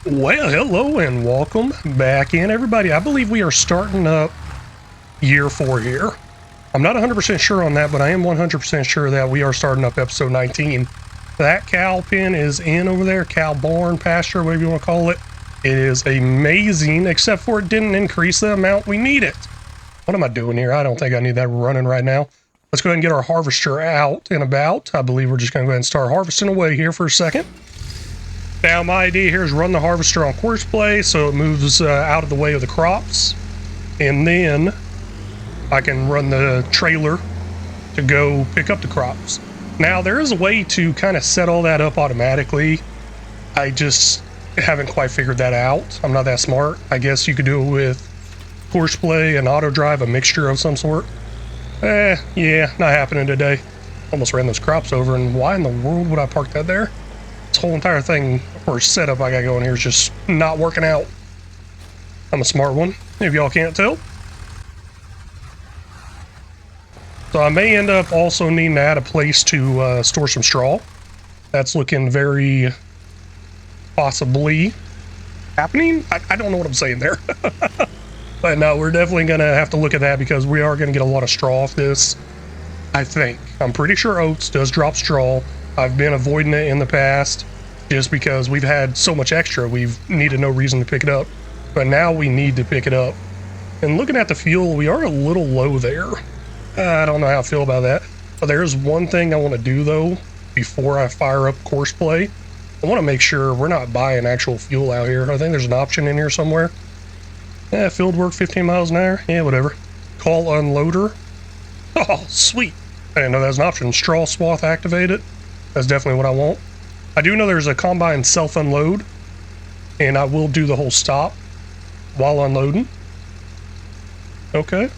Well, hello and welcome back in, everybody. I believe we are starting up year 4 here. I'm not 100% sure on that, but I am 100% sure that we are starting up episode 19. That cow pen is in over there, cow barn, pasture, whatever you want to call it. It is amazing, except for it didn't increase the amount we need it. What am I doing here? I don't think I need that running right now. Let's go ahead and get our harvester out and about. I believe we're just going to go ahead and start harvesting away here for a second. Now, my idea here is run the harvester on courseplay so it moves out of the way of the crops. And then I can run the trailer to go pick up the crops. Now, there is a way to kind of set all that up automatically. I just haven't quite figured that out. I'm not that smart. I guess you could do it with courseplay and auto drive, a mixture of some sort. Yeah, not happening today. Almost ran those crops over, and why in the world would I park that there? This whole entire thing or setup I got going here is just not working out. I'm a smart one, if y'all can't tell. So I may end up also needing to add a place to store some straw. That's looking very possibly happening. I don't know what I'm saying there. But no, we're definitely going to have to look at that because we are going to get a lot of straw off this, I think. I'm pretty sure Oats does drop straw. I've been avoiding it in the past just because we've had so much extra. We've needed no reason to pick it up. But now we need to pick it up. And looking at the fuel, we are a little low there. I don't know how I feel about that. But there's one thing I want to do, though, before I fire up courseplay. I want to make sure we're not buying actual fuel out here. I think there's an option in here somewhere. Field work 15 miles an hour. Yeah, whatever. Call unloader. Oh, sweet. I didn't know that was an option. Straw swath activated. That's definitely what I want. I do know there's a combine self-unload, and I will do the whole stop while unloading. Okay.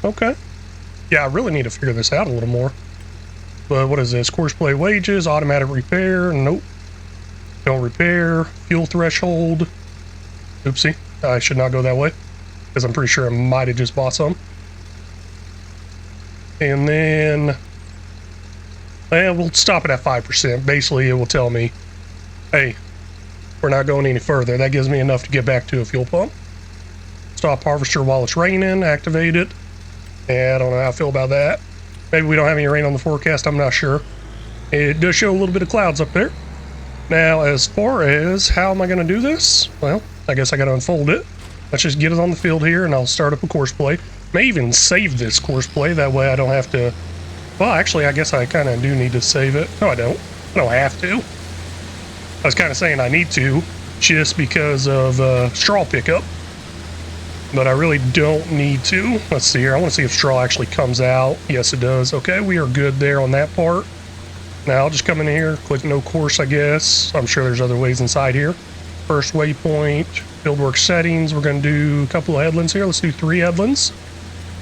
Yeah, I really need to figure this out a little more. But what is this? Courseplay wages, automatic repair. Nope. Don't repair. Fuel threshold. Oopsie. I should not go that way, because I'm pretty sure I might have just bought some. And then we'll stop it at 5%. Basically, it will tell me, hey, we're not going any further. That gives me enough to get back to a fuel pump. Stop harvester while it's raining. Activate it. I don't know how I feel about that. Maybe we don't have any rain on the forecast. I'm not sure. It does show a little bit of clouds up there. Now, as far as how am I going to do this? Well, I guess I got to unfold it. Let's just get it on the field here, and I'll start up a courseplay. May even save this courseplay. That way I don't have to... Well, actually, I guess I kind of do need to save it. No, I don't. I don't have to. I was kind of saying I need to, just because of straw pickup. But I really don't need to. Let's see here. I want to see if straw actually comes out. Yes, it does. Okay, we are good there on that part. Now, I'll just come in here, click no course, I guess. I'm sure there's other ways inside here. First waypoint, fieldwork settings. We're going to do a couple of headlands here. Let's do 3 headlands.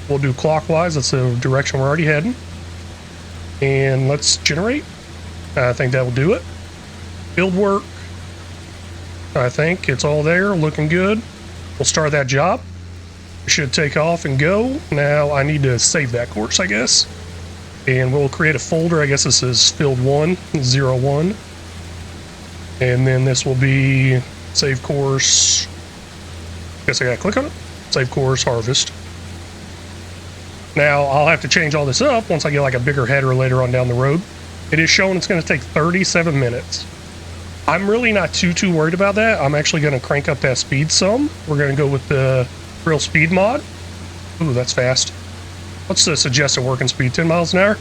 We'll do clockwise. That's the direction we're already heading. And let's generate. I think that will do it. Field work. I think it's all there, looking good. We'll start that job. We should take off and go. Now I need to save that course, I guess. And we'll create a folder. I guess this is field 1, 01. And then this will be save course. Guess I gotta click on it. Save course, harvest. Now, I'll have to change all this up once I get like a bigger header later on down the road. It is showing it's going to take 37 minutes. I'm really not too worried about that. I'm actually going to crank up that speed some. We're going to go with the real speed mod. Ooh, that's fast. What's the suggested working speed? 10 miles an hour?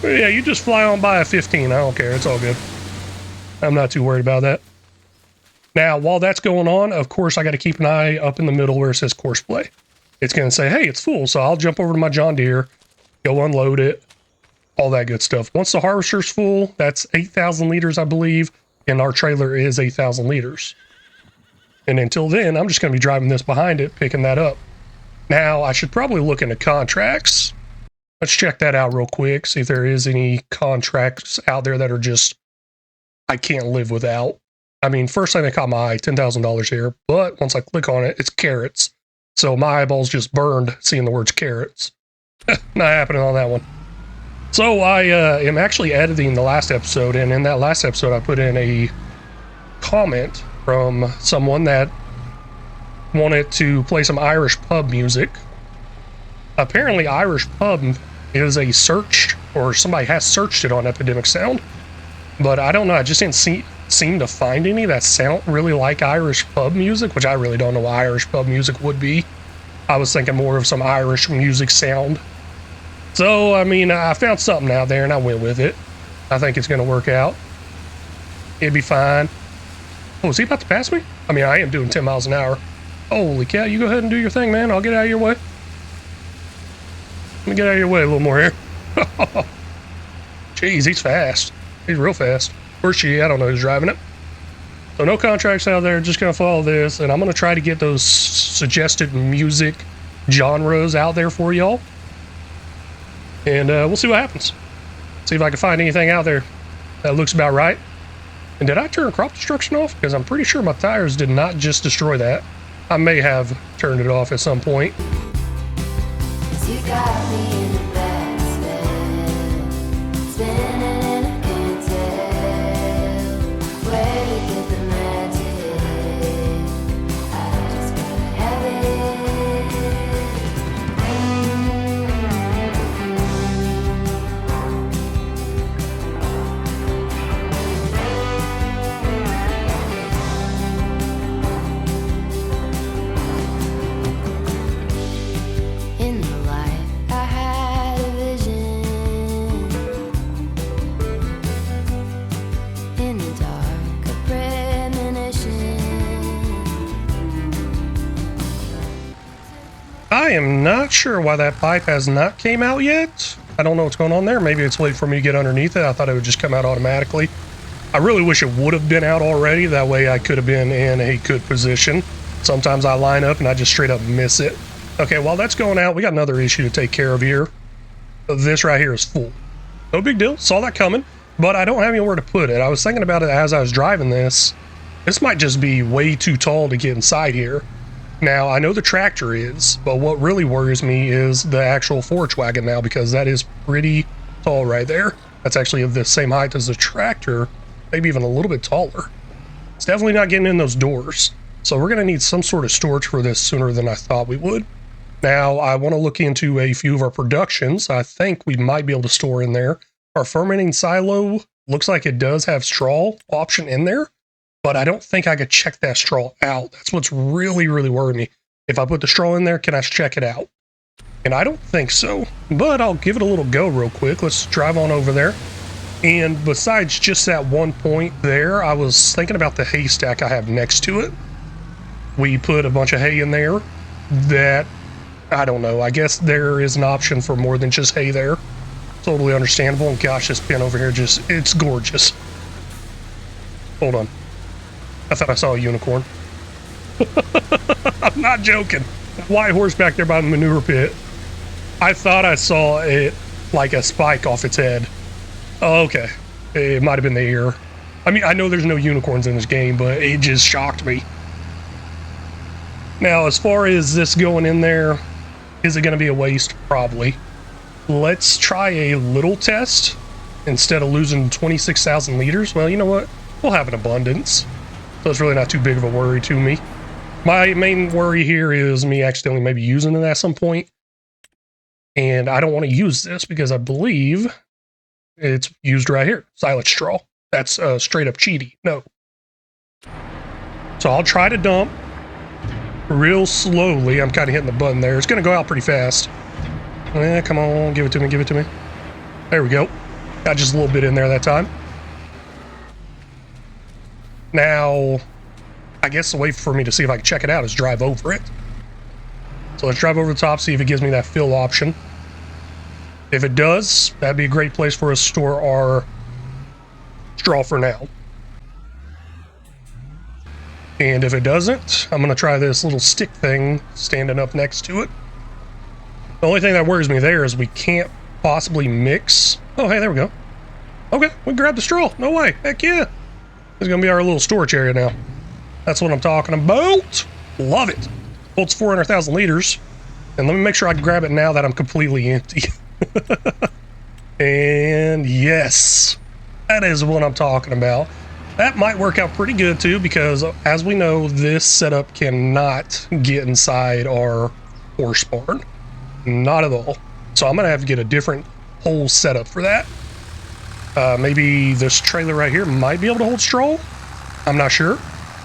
Yeah, you just fly on by at 15. I don't care. It's all good. I'm not too worried about that. Now, while that's going on, of course, I got to keep an eye up in the middle where it says courseplay. It's going to say, hey, it's full. So I'll jump over to my John Deere, go unload it, all that good stuff. Once the harvester's full, that's 8,000 liters, I believe, and our trailer is 8,000 liters. And until then, I'm just going to be driving this behind it, picking that up. Now, I should probably look into contracts. Let's check that out real quick, see if there is any contracts out there that are just, I can't live without. I mean, first thing that caught my eye, $10,000 here, but once I click on it, it's carrots. So my eyeballs just burned seeing the words carrots. Not happening on that one. So I am actually editing the last episode, and in that last episode I put in a comment from someone that wanted to play some Irish pub music. Apparently Irish pub is a search, or somebody has searched it on Epidemic Sound, but I don't know, I just didn't seem to find any that sound really like Irish pub music, which I really don't know what Irish pub music would be. I was thinking more of some Irish music sound. So, I mean, I found something out there and I went with it. I think it's going to work out. It'd be fine. Oh, is he about to pass me? I mean, I am doing 10 miles an hour. Holy cow, you go ahead and do your thing, man. I'll get out of your way. Let me get out of your way a little more here. Jeez, he's fast. He's real fast. Where's she? I don't know who's driving it. So no contracts out there, just going to follow this, and I'm going to try to get those suggested music genres out there for y'all. And we'll see what happens. See if I can find anything out there that looks about right. And did I turn crop destruction off? Because I'm pretty sure my tires did not just destroy that. I may have turned it off at some point. You got me in the backspin, spinning and I can't tell where to get the magic. I just gotta have it. In the light, I had a vision. In the dark, a premonition. I am not sure why that pipe has not came out yet. I don't know what's going on there. Maybe it's waiting for me to get underneath it. I thought it would just come out automatically. I really wish it would have been out already. That way I could have been in a good position. Sometimes I line up and I just straight up miss it. Okay, while that's going out, we got another issue to take care of here. This right here is full. No big deal. Saw that coming, but I don't have anywhere to put it. I was thinking about it as I was driving this. This might just be way too tall to get inside here. Now, I know the tractor is, but what really worries me is the actual forage wagon now, because that is pretty tall right there. That's actually of the same height as the tractor, maybe even a little bit taller. It's definitely not getting in those doors. So we're going to need some sort of storage for this sooner than I thought we would. Now, I want to look into a few of our productions. I think we might be able to store in there. Our fermenting silo looks like it does have straw option in there, but I don't think I could check that straw out. That's what's really, really worrying me. If I put the straw in there, can I check it out? And I don't think so, but I'll give it a little go real quick. Let's drive on over there. And besides just that one point there, I was thinking about the haystack I have next to it. We put a bunch of hay in there that, I don't know, I guess there is an option for more than just hay there. Totally understandable. And gosh, this pin over here just, it's gorgeous. Hold on. I thought I saw a unicorn. I'm not joking. That white horse back there by the manure pit. I thought I saw it like a spike off its head. Oh, okay. It might have been the ear. I mean, I know there's no unicorns in this game, but it just shocked me. Now, as far as this going in there, is it going to be a waste? Probably. Let's try a little test instead of losing 26,000 liters. Well, you know what? We'll have an abundance. So it's really not too big of a worry to me. My main worry here is me accidentally maybe using it at some point. And I don't want to use this because I believe it's used right here. Silage straw. That's straight up cheaty. No. So I'll try to dump real slowly. I'm kind of hitting the button there. It's going to go out pretty fast. Come on. Give it to me. Give it to me. There we go. Got just a little bit in there that time. Now, I guess the way for me to see if I can check it out is drive over it. So let's drive over the top, see if it gives me that fill option. If it does, that'd be a great place for us to store our straw for now. And if it doesn't, I'm going to try this little stick thing standing up next to it. The only thing that worries me there is we can't possibly mix. Oh, hey, there we go. Okay, we grabbed the straw. No way. Heck yeah. This is going to be our little storage area now. That's what I'm talking about. Love it. Holds 400,000 liters. And let me make sure I can grab it now that I'm completely empty. And yes, that is what I'm talking about. That might work out pretty good too, because as we know, this setup cannot get inside our horse barn. Not at all. So I'm going to have to get a different whole setup for that. Maybe this trailer right here might be able to hold straw. I'm not sure.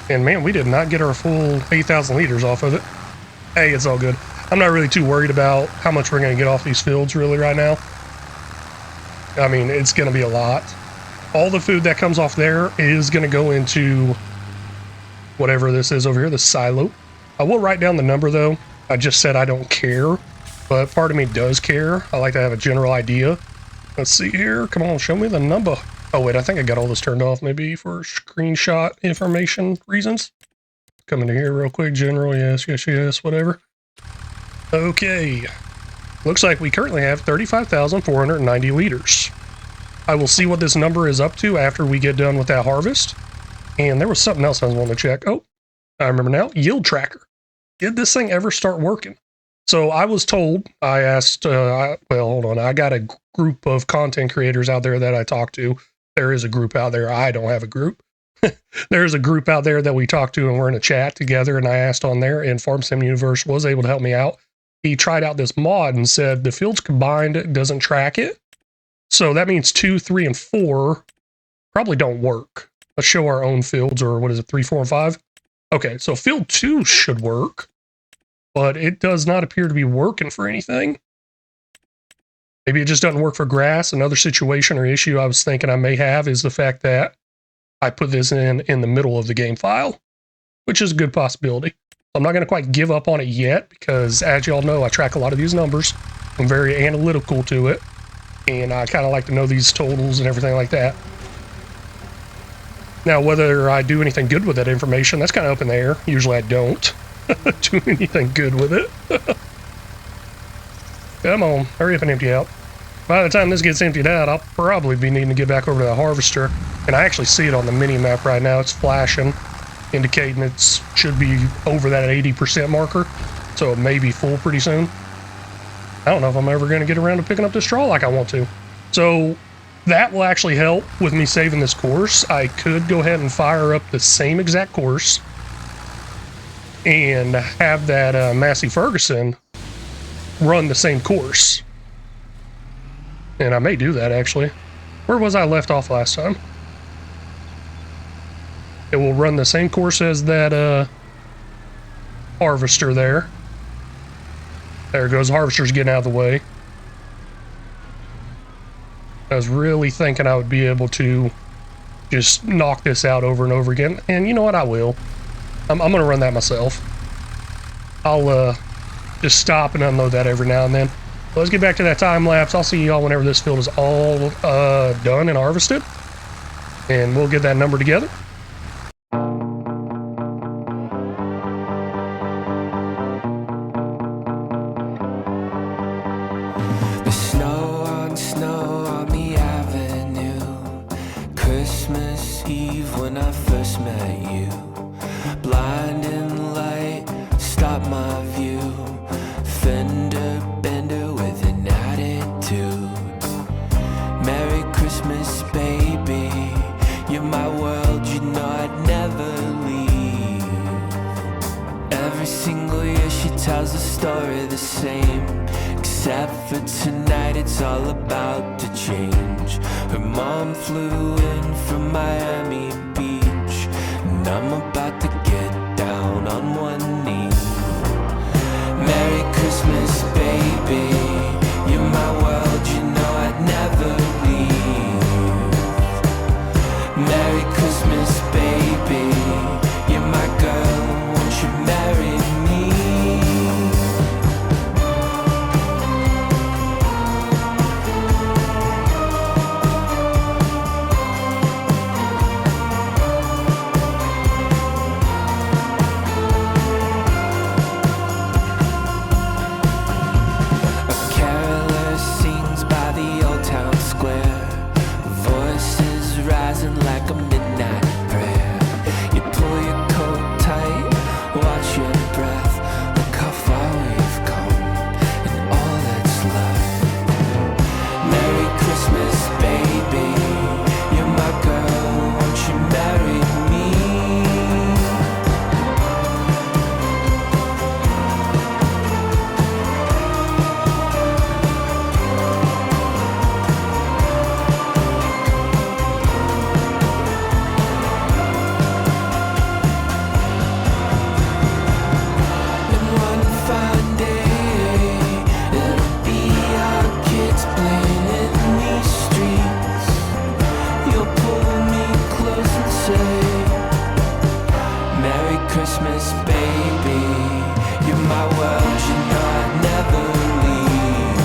And man, we did not get our full 8,000 liters off of it. Hey, it's all good. I'm not really too worried about how much we're going to get off these fields really right now. I mean, it's going to be a lot. All the food that comes off there is going to go into whatever this is over here, the silo. I will write down the number though. I just said I don't care, but part of me does care. I like to have a general idea. Let's see here. Come on, show me the number. Oh wait, I think I got all this turned off maybe for screenshot information reasons. Come into here real quick. General, yes, yes, yes, whatever. Okay. Looks like we currently have 35,490 liters. I will see what this number is up to after we get done with that harvest. And there was something else I was wanting to check. Oh, I remember now. Yield tracker. Did this thing ever start working? So I was told, I asked, well, hold on. I got a group of content creators out there that I talk to. There is a group out there. I don't have a group. There's a group out there that we talk to and we're in a chat together. And I asked on there, and Farm Sim Universe was able to help me out. He tried out this mod and said the fields combined doesn't track it. So that means 2, 3, and 4 probably don't work. Let's show our own fields, or what is it, 3, 4, and 5? Okay, so field 2 should work, but it does not appear to be working for anything. Maybe it just doesn't work for grass. Another situation or issue I was thinking I may have is the fact that I put this in the middle of the game file, which is a good possibility. I'm not going to quite give up on it yet because, as y'all know, I track a lot of these numbers. I'm very analytical to it, and I kind of like to know these totals and everything like that. Now, whether I do anything good with that information, that's kind of up in the air. Usually I don't do anything good with it. Come on, hurry up and empty out. By the time this gets emptied out, I'll probably be needing to get back over to the harvester. And I actually see it on the mini map right now. It's flashing, indicating it should be over that 80% marker. So it may be full pretty soon. I don't know if I'm ever going to get around to picking up the straw like I want to. So that will actually help with me saving this course. I could go ahead and fire up the same exact course and have that Massey Ferguson run the same course. And I may do that actually. Where was I left off last time? It will run the same course as that harvester there. There goes, harvester's getting out of the way. I was really thinking I would be able to just knock this out over and over again. And you know what? I will. I'm going to run that myself. I'll just stop and unload that every now and then. Let's get back to that time lapse. I'll see y'all whenever this field is all done and harvested. And we'll get that number together. Snow on the avenue. Christmas Eve when I first met you. Blinding light stopped my view. Fender bender with an attitude. Merry Christmas, baby. You're my world, you know I'd never leave. Every single year she tells the story the same. Except for tonight, it's all about to change. Her mom flew in from Miami Beach, and I'm about to get down on one knee. Merry Christmas, baby. You're my world, you know I'd never leave. Merry Christmas, baby. You're my girl, won't you marry me? Christmas, baby. You're my world, you know I'd never leave.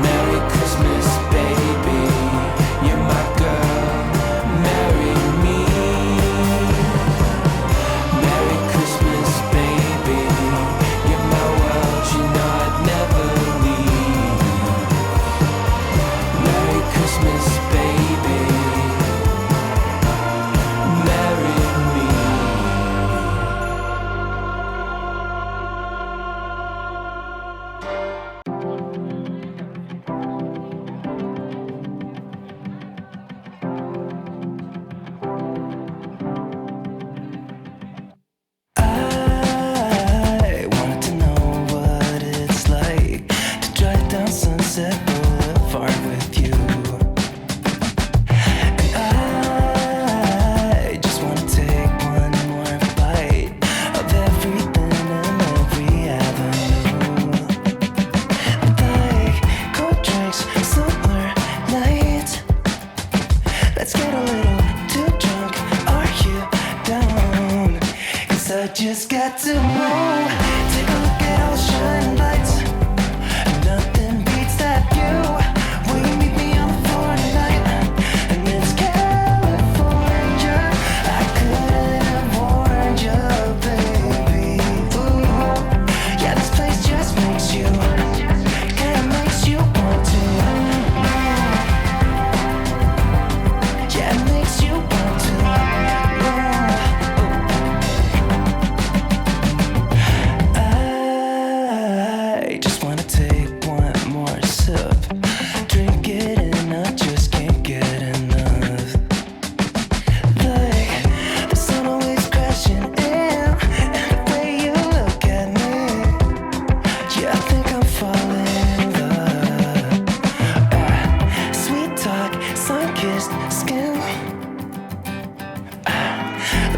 Merry Christmas, baby. You're my girl, marry me. Merry Christmas, baby. You're my world, you know I'd never leave. Merry Christmas, baby. Marry me. I wanted to know what it's like to drive down Sunset Boulevard with you. And I just want to take one more bite of everything and every avenue. Like cold drinks, summer nights. Let's get a little too drunk. Are you down? 'Cause I just got to move. Take a look at all the shining lights. Nothing beats that view. Will you meet me on the floor tonight? And it's California. I couldn't have warned you, baby. Ooh, yeah, this place just makes you, kinda makes you want to. Yeah, it makes you want to. I just wanna take one more sip. Drink it and I just can't get enough. Like the sun always crashing in, and the way you look at me, yeah, I think I'm falling in love. Sweet talk, sun-kissed skin.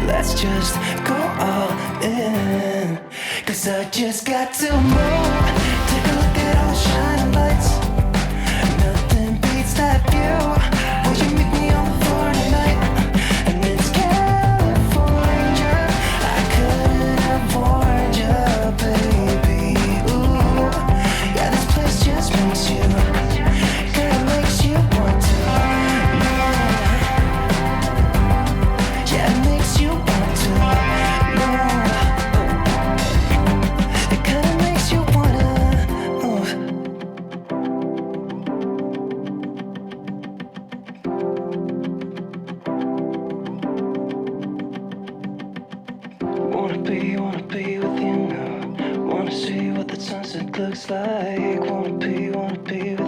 Let's just go all in. 'Cause I just got to move. Take a look at all the shining lights. Nothing beats that view. Will you meet me on the floor tonight? And it's California. I couldn't have warned you, baby. Ooh, yeah, this place just makes you, kinda makes you want to. Yeah, it makes you want to. It kinda makes you wanna. Wanna be with you now. Wanna see what the sunset looks like. Wanna be with you now.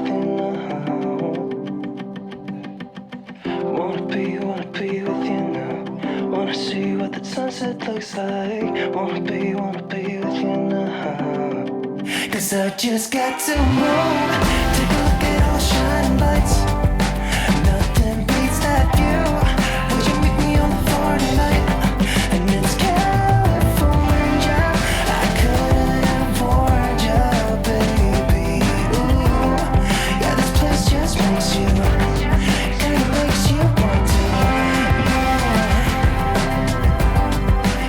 Wanna be with you now. Wanna see what the sunset looks like. Wanna be with you now. 'Cause I just got to move. Take a look at all the shining lights. Nothing beats that view. Will you meet me on the floor tonight? And it's California. I couldn't have warned you, baby. Ooh, yeah, this place just makes you, kinda makes you want to.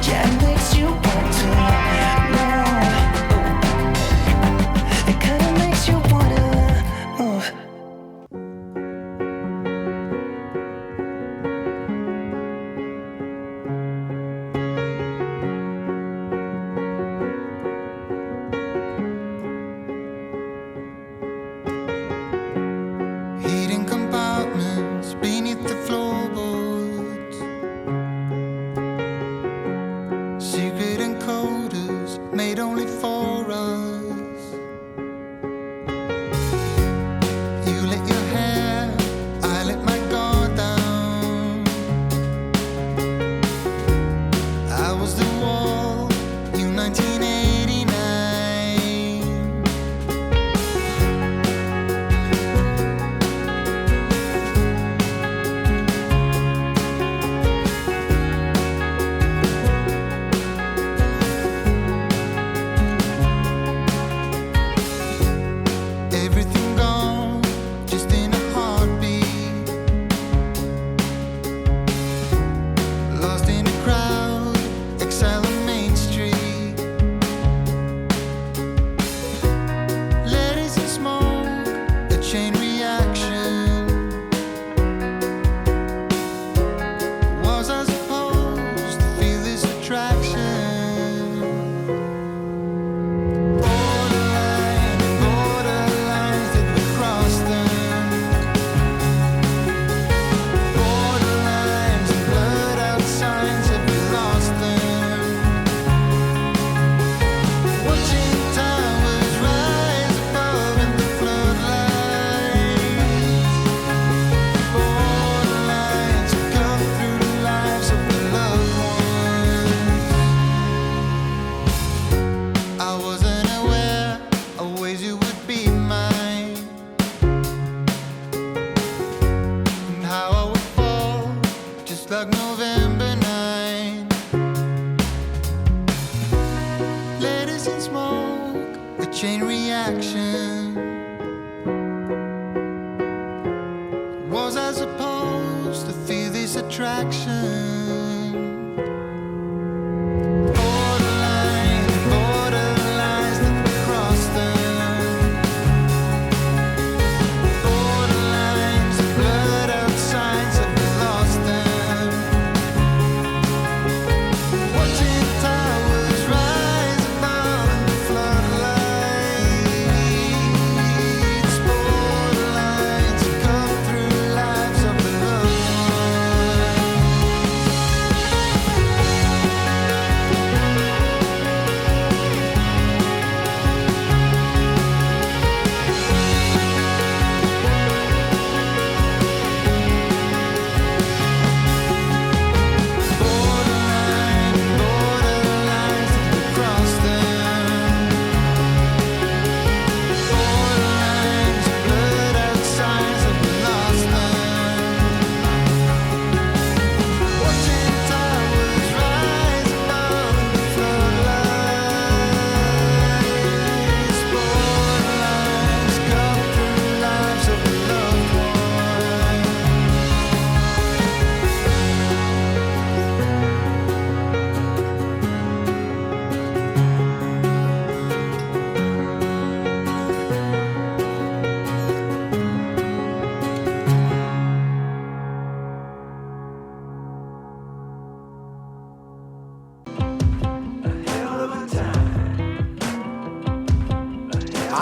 Yeah, it makes you want to. It kinda makes you wanna.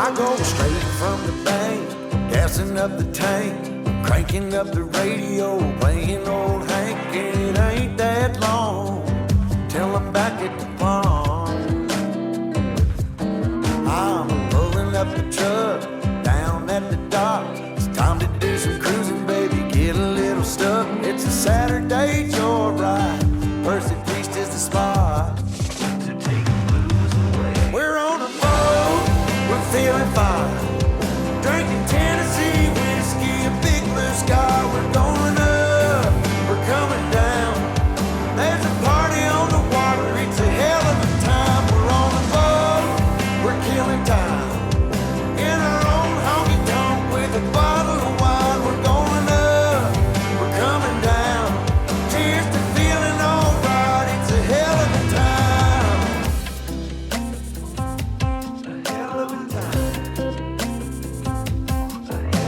I go straight from the bank, gassing up the tank, cranking up the radio, playing old Hank. It ain't that long till I'm back at the pond. I'm pulling up the truck down at the dock. It's time to do some cruising, baby, get a little stuck. It's a Saturday joyride, Percy Priest is the spot. We're on a boat, we're feeling fine, drinking Tennessee whiskey, a big blue sky. We're going up, we're coming down. There's a party on the water, it's a hell of a time. We're on a boat, we're killing time, in our own honky tonk with a bottle of wine. We're going up, we're coming down. Cheers to feeling alright, it's a hell of a time.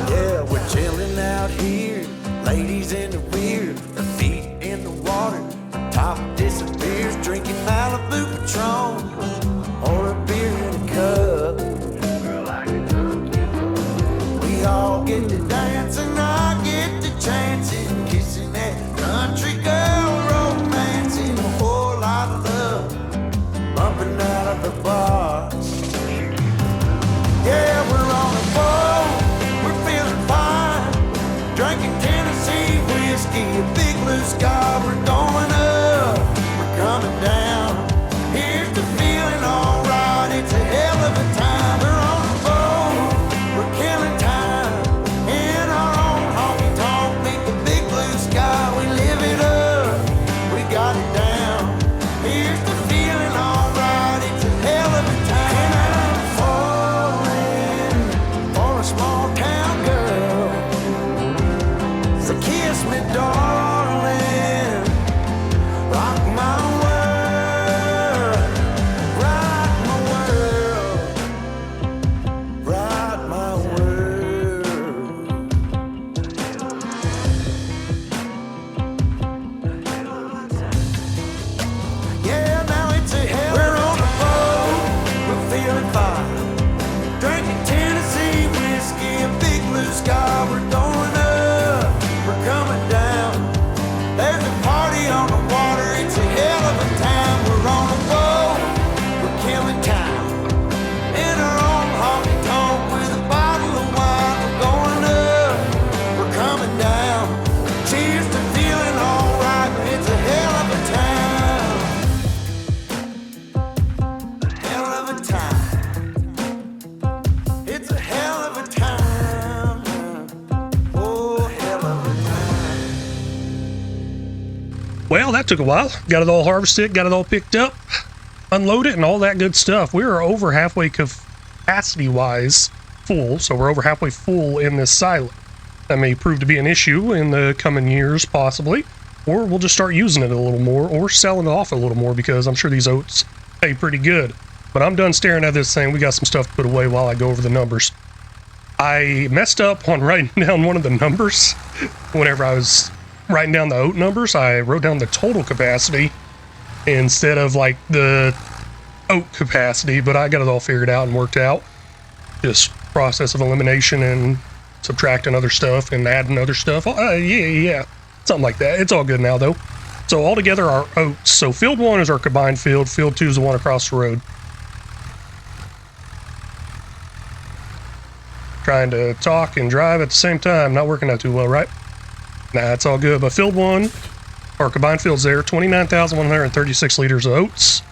Yeah, we're chilling out here, ladies in the rear, our feet in the water, our top disappears, drinking Malibu Patron or a beer in a cup. We all get to dance and I get to chancing, kissing that country girl, romancing, a whole lot of love, bumping out of the bar. Yeah, we're on a boat, we're feeling fine, drinking Tennessee whiskey, a big blue sky. We're going up, we're coming down. Here's the feeling alright, it's a hell of a time. We're on a boat, we're killing time, in our own honky tonk, beat the big blue sky. We live it up, we got it down. Here's the feeling alright, it's a hell of a time. I'm falling for a small town girl, so kiss me, darling, rock my world, rock my world, rock my world. Yeah, now it's a hell. We're on a boat, we're feeling fine, drinking Tennessee whiskey, a big blue sky. We're going up, we're coming down. There's a party on the water, it's a hell of a time. We're on a boat, we're killing time, in our own honky tonk with a bottle of wine. We're going up, we're coming down. Cheers to feeling alright, it's a hell of a time. Hell of a time. It's a hell of a time. Oh, hell of a time. Well, that took a while. Got it all harvested, got it all picked up, unloaded, and all that good stuff. We are over halfway capacity-wise full, so we're over halfway full in this silo. That may prove to be an issue in the coming years, possibly, or we'll just start using it a little more, or selling it off a little more, because I'm sure these oats pay pretty good. But I'm done staring at this thing. We got some stuff to put away while I go over the numbers. I messed up on writing down one of the numbers. Whenever I was writing down the oat numbers, I wrote down the total capacity instead of like the oat capacity, but I got it all figured out and worked out. Just process of elimination and subtracting other stuff and adding other stuff. Yeah, something like that. It's all good now though. So altogether our oats. So field 1 is our combined field. Field 2 is the one across the road. Trying to talk and drive at the same time. Not working out too well, right? Nah, it's all good. But field 1, our combined field's there, 29,136 liters of oats.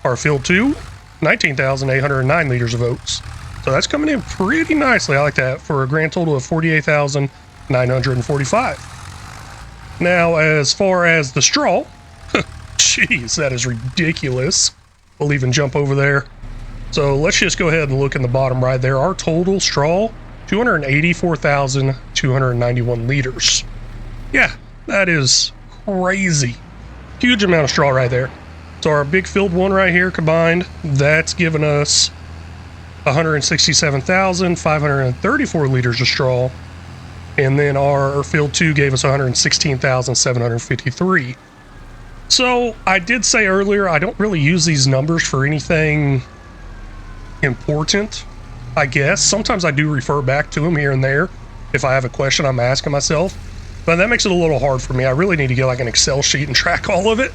Our field 2, 19,809 liters of oats. So that's coming in pretty nicely. I like that, for a grand total of 48,945. Now, as far as the straw, jeez, that is ridiculous. We'll even jump over there. So let's just go ahead and look in the bottom right there. Our total straw, 284,291 liters. Yeah, that is crazy. Huge amount of straw right there. So our big field 1 right here combined, that's given us 167,534 liters of straw. And then our field 2 gave us 116,753. So I did say earlier, I don't really use these numbers for anything important. I guess. Sometimes I do refer back to them here and there if I have a question I'm asking myself, but that makes it a little hard for me. I really need to get like an Excel sheet and track all of it.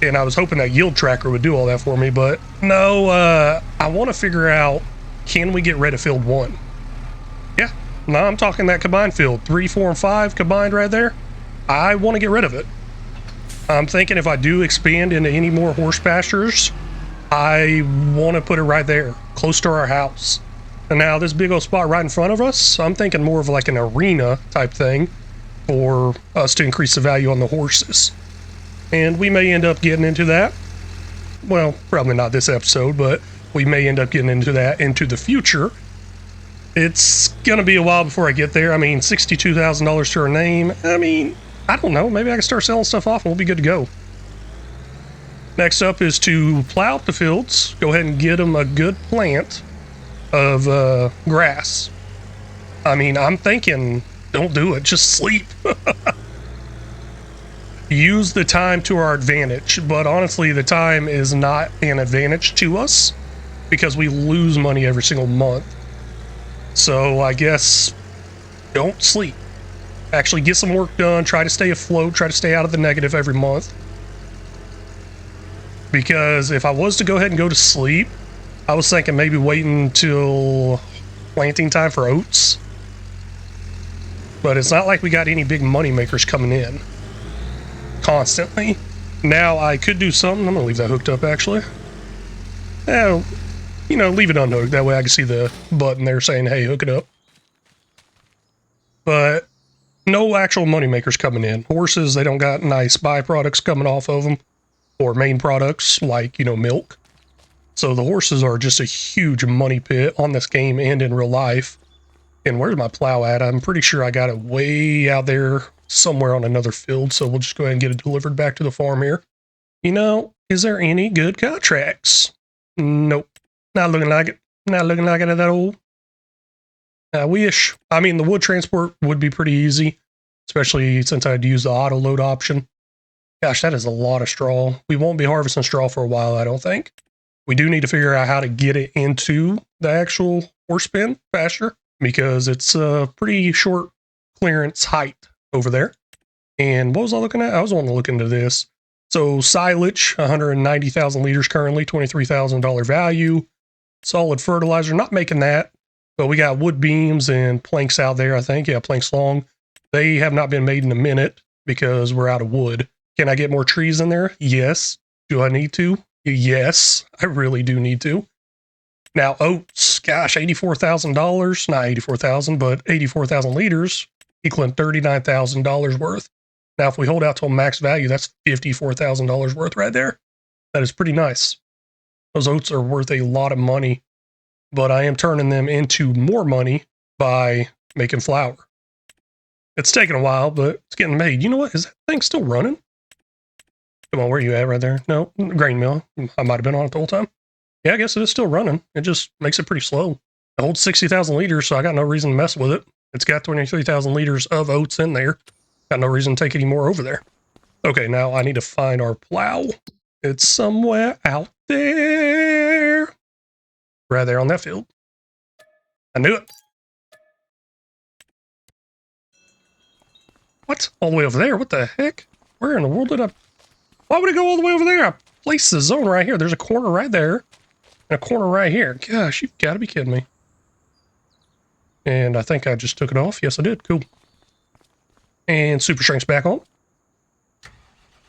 And I was hoping that yield tracker would do all that for me, but no, I want to figure out, can we get rid of field 1? Yeah, no, I'm talking that combined field, 3, 4, and 5 combined right there. I want to get rid of it. I'm thinking if I do expand into any more horse pastures, I want to put it right there, close to our house. And now this big old spot right in front of us, I'm thinking more of like an arena type thing for us to increase the value on the horses. And we may end up getting into that. Well, probably not this episode, but we may end up getting into that into the future. It's going to be a while before I get there. I mean, $62,000 to our name. I mean, I don't know. Maybe I can start selling stuff off and we'll be good to go. Next up is to plow up the fields. Go ahead and get them a good plant of grass. I mean, I'm thinking, don't do it. Just sleep. Use the time to our advantage, but honestly the time is not an advantage to us because we lose money every single month. So I guess don't sleep. Actually get some work done, try to stay afloat, try to stay out of the negative every month. Because if I was to go ahead and go to sleep, I was thinking maybe waiting until planting time for oats. But it's not like we got any big money makers coming in constantly. Now I could do something. I'm gonna leave that hooked up actually. Yeah, you know, leave it unhooked. That way I can see the button there saying, hey, hook it up. But no actual money makers coming in. Horses, they don't got nice byproducts coming off of them or main products like, you know, milk. So the horses are just a huge money pit on this game and in real life. And where's my plow at? I'm pretty sure I got it way out there somewhere on another field, so we'll just go ahead and get it delivered back to the farm here. You know, is there any good contracts? Nope. Not looking like it. Not looking like it at all. I wish. I mean, the wood transport would be pretty easy, especially since I'd use the auto load option. Gosh, that is a lot of straw. We won't be harvesting straw for a while, I don't think. We do need to figure out how to get it into the actual horse pen pasture because it's a pretty short clearance height over there. And what was I looking at? I was wanting to look into this. So silage, 190,000 liters currently, $23,000 value. Solid fertilizer, not making that, but we got wood beams and planks out there, I think. Yeah, planks long. They have not been made in a minute because we're out of wood. Can I get more trees in there? Yes. Do I need to? Yes, I really do need to. Now, oats, gosh, $84,000, not 84,000, but 84,000 liters, equaling $39,000 worth. Now, if we hold out till max value, that's $54,000 worth right there. That is pretty nice. Those oats are worth a lot of money, but I am turning them into more money by making flour. It's taking a while, but it's getting made. You know what? Is that thing still running? Come on, where are you at right there? No, grain mill. I might have been on it the whole time. Yeah, I guess it is still running. It just makes it pretty slow. It holds 60,000 liters, so I got no reason to mess with it. It's got 23,000 liters of oats in there. Got no reason to take any more over there. Okay, now I need to find our plow. It's somewhere out there. Right there on that field. I knew it. What? All the way over there? What the heck? Where in the world did I... Why would it go all the way over there? I placed the zone right here. There's a corner right there. And a corner right here. Gosh, you've got to be kidding me. And I think I just took it off. Yes, I did. Cool. And super shrinks back on.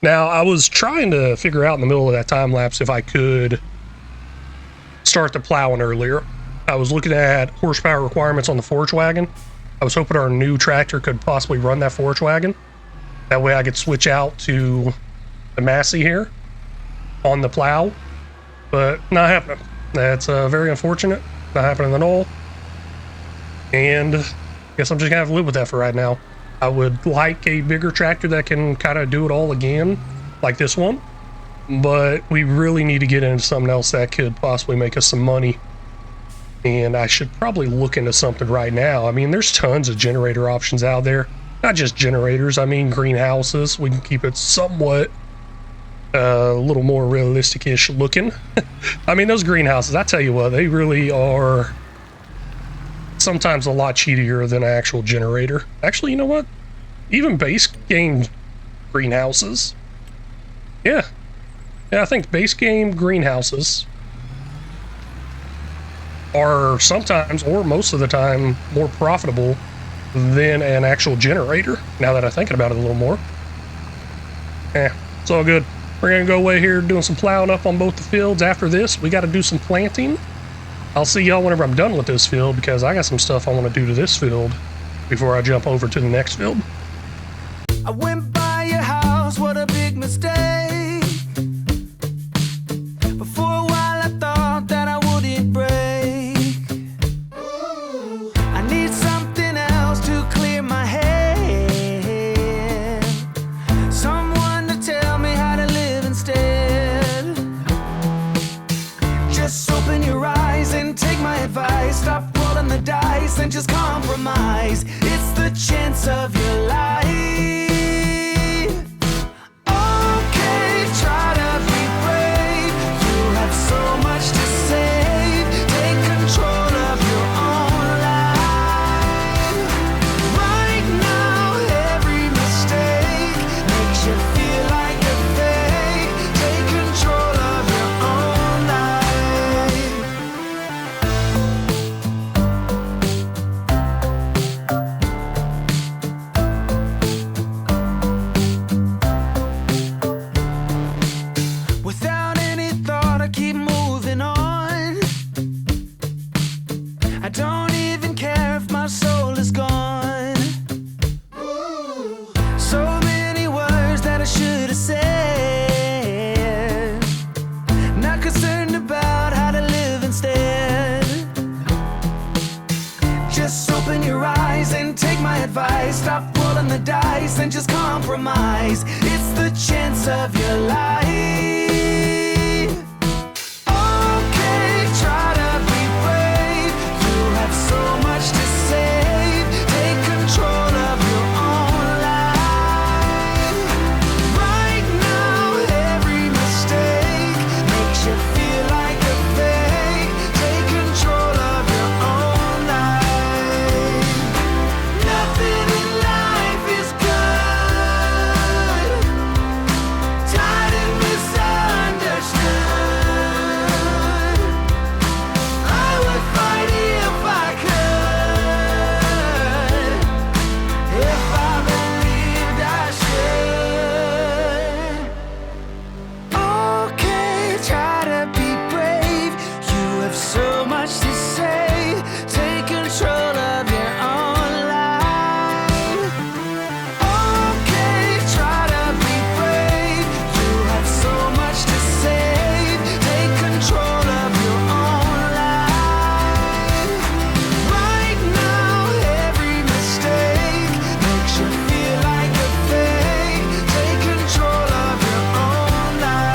Now, I was trying to figure out in the middle of that time lapse if I could start the plowing earlier. I was looking at horsepower requirements on the forage wagon. I was hoping our new tractor could possibly run that forage wagon. That way I could switch out to the Massey here on the plow, but not happening. That's very unfortunate. Not happening at all. And I guess I'm just gonna have to live with that for right now. I would like a bigger tractor that can kind of do it all again, like this one, but we really need to get into something else that could possibly make us some money. And I should probably look into something right now. I mean, there's tons of generator options out there. Not just generators, I mean greenhouses. We can keep it somewhat a little more realistic-ish looking. I mean, those greenhouses, I tell you what, they really are sometimes a lot cheatier than an actual generator. Actually, you know what? Even base game greenhouses. Yeah. Yeah, I think base game greenhouses are sometimes, or most of the time, more profitable than an actual generator, now that I'm thinking about it a little more. It's all good. We're gonna go away here doing some plowing up on both the fields. After this, we gotta do some planting. I'll see y'all whenever I'm done with this field, because I got some stuff I want to do to this field before I jump over to the next field. I went by your house, what a big mistake. But for a while I thought that I wouldn't break. I need something else to clear my head. Someone to tell me how to live instead. Just open your eyes and take my advice. Stop rolling the dice and just compromise. It's the chance of your life. Stop rolling the dice and just compromise. It's the chance of your life. Okay, try to be brave. You have so much to save. Take control of your own life. Right now, every mistake makes you feel like a fake. Take control of your own life. Nothing in life is good. Tired and misunderstood. I would fight if I could. If I believed I should. Okay, try to be brave. You have so much to say. Take control of your own life. Okay, try to be brave. You have so much to say. Take control of your own life. Right now, every mistake makes you feel like a fake. Take control of your own life.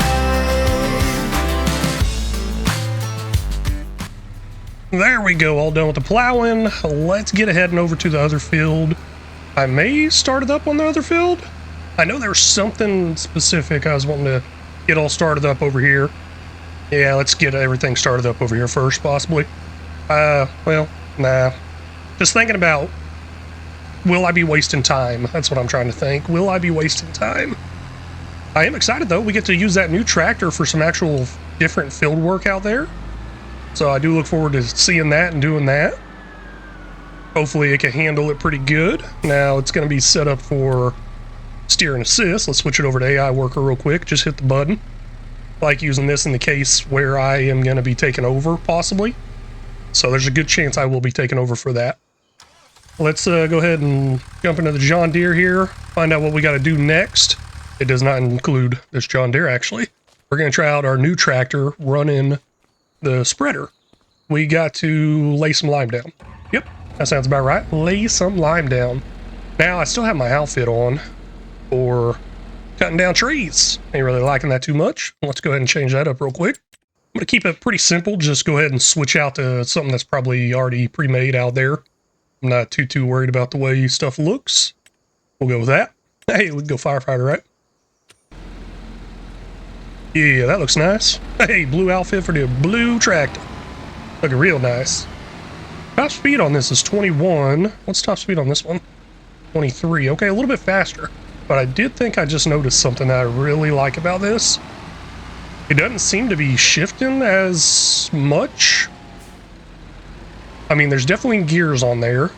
There we go, all done with the plowing. Let's get ahead and over to the other field. I may start it up on the other field. I know there's something specific I was wanting to get all started up over here. Yeah, let's get everything started up over here first, possibly. Well, nah. Just thinking about, will I be wasting time? That's what I'm trying to think. Will I be wasting time? I am excited, though. We get to use that new tractor for some actual different field work out there. So I do look forward to seeing that and doing that. Hopefully it can handle it pretty good. Now it's going to be set up for steer and assist. Let's switch it over to AI worker real quick. Just hit the button. I like using this in the case where I am going to be taking over, possibly. So there's a good chance I will be taking over for that. Let's go ahead and jump into the John Deere here. Find out what we got to do next. It does not include this John Deere, actually. We're going to try out our new tractor running the spreader. We got to lay some lime down. Yep, that sounds about right. Lay some lime down. Now, I still have my outfit on for cutting down trees. Ain't really liking that too much. Let's go ahead and change that up real quick. I'm going to keep it pretty simple. Just go ahead and switch out to something that's probably already pre-made out there. I'm not too worried about the way stuff looks. We'll go with that. Hey, we can go firefighter, right? Yeah, that looks nice. Hey, blue outfit for the blue tractor. Looking real nice. Top speed on this is 21. What's top speed on this one? 23. Okay, a little bit faster. But I did think I just noticed something that I really like about this. It doesn't seem to be shifting as much. I mean, there's definitely gears on there.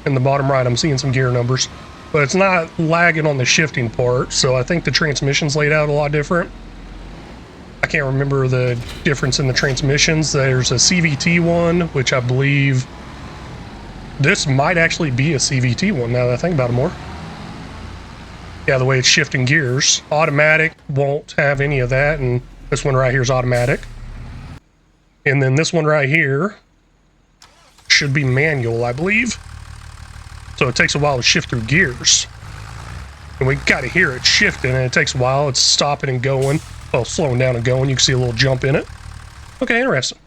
In the bottom right, I'm seeing some gear numbers. But it's not lagging on the shifting part, so I think the transmission's laid out a lot different. I can't remember the difference in the transmissions. There's a CVT one, which I believe this might actually be a CVT one now that I think about it more. Yeah, the way it's shifting gears. Automatic won't have any of that, and this one right here is automatic. And then this one right here should be manual, I believe. So it takes a while to shift through gears. And we gotta hear it shifting, and it takes a while. It's stopping and going. Well, slowing down and going. You can see a little jump in it. Okay, interesting.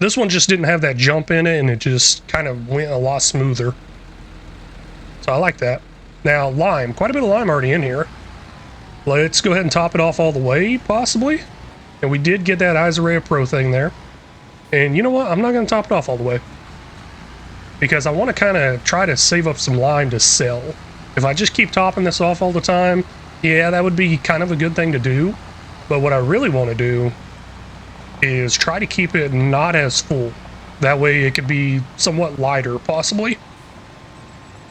This one just didn't have that jump in it, and it just kind of went a lot smoother. So I like that. Now, lime. Quite a bit of lime already in here. Let's go ahead and top it off all the way, possibly. And we did get that Isarea Pro thing there. And you know what? I'm not going to top it off all the way. Because I want to kind of try to save up some lime to sell. If I just keep topping this off all the time, yeah, that would be kind of a good thing to do. But what I really want to do is try to keep it not as full. That way it could be somewhat lighter, possibly.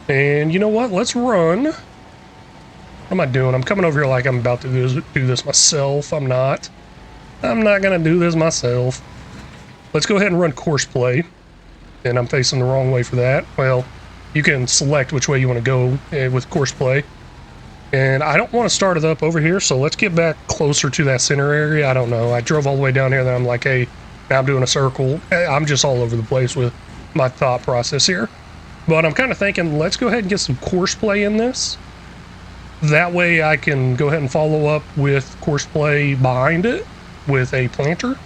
And you know what? Let's run. What am I doing? I'm coming over here like I'm about to do this myself. I'm not. I'm not going to do this myself. Let's go ahead and run course play. And I'm facing the wrong way for that. Well, you can select which way you want to go with course play. And I don't want to start it up over here, so let's get back closer to that center area. I don't know. I drove all the way down here, then I'm like, hey, now I'm doing a circle. I'm just all over the place with my thought process here. But I'm kind of thinking, let's go ahead and get some course play in this. That way I can go ahead and follow up with course play behind it with a planter.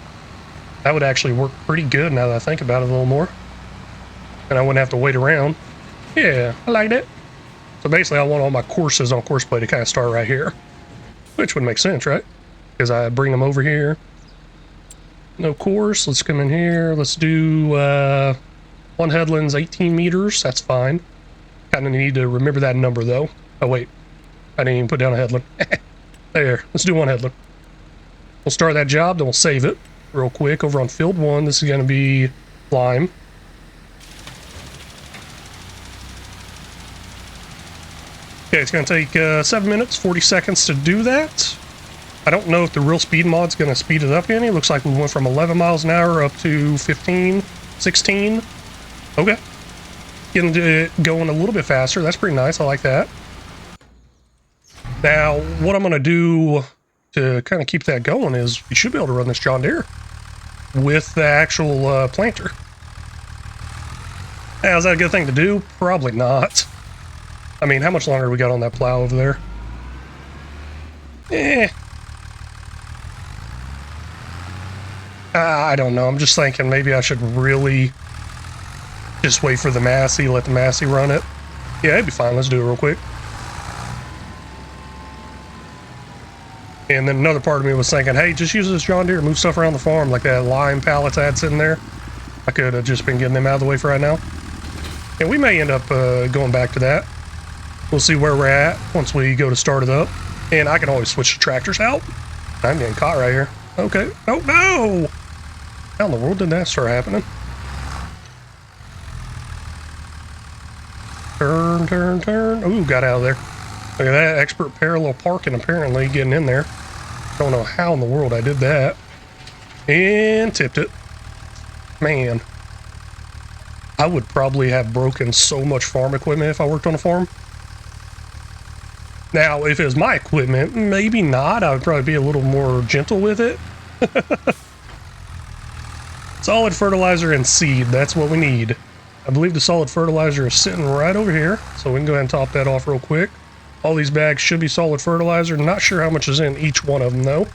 That would actually work pretty good now that I think about it a little more. And I wouldn't have to wait around. Yeah, I like that. So basically I want all my courses on course play to kind of start right here. Which would make sense, right? Because I bring them over here. No course, let's come in here. Let's do one headland's 18 meters, that's fine. Kind of need to remember that number though. Oh wait, I didn't even put down a headland. There, let's do one headland. We'll start that job, then we'll save it real quick. Over on field 1, this is going to be lime. Okay, it's going to take 7 minutes, 40 seconds to do that. I don't know if the real speed mod's going to speed it up any. It looks like we went from 11 miles an hour up to 15, 16. Okay. Getting it going a little bit faster. That's pretty nice. I like that. Now, what I'm going to do to kind of keep that going is we should be able to run this John Deere with the actual planter. Now, is that a good thing to do? Probably not. I mean, how much longer we got on that plow over there? I don't know. I'm just thinking maybe I should really just wait for the Massey, let the Massey run it. Yeah, it'd be fine. Let's do it real quick. And then another part of me was thinking, hey, just use this John Deere, move stuff around the farm, like that lime pallets I had sitting there. I could have just been getting them out of the way for right now. And we may end up going back to that. We'll see where we're at once we go to start it up. And I can always switch the tractors out. I'm getting caught right here. Okay. Oh, no! How in the world did that start happening? Turn, turn, turn. Ooh, got out of there. Look at that. Expert parallel parking apparently getting in there. Don't know how in the world I did that. And tipped it. Man. I would probably have broken so much farm equipment if I worked on a farm. Now, if it was my equipment, maybe not. I would probably be a little more gentle with it. Solid fertilizer and seed, that's what we need. I believe the solid fertilizer is sitting right over here, so we can go ahead and top that off real quick. All these bags should be solid fertilizer. Not sure how much is in each one of them, though.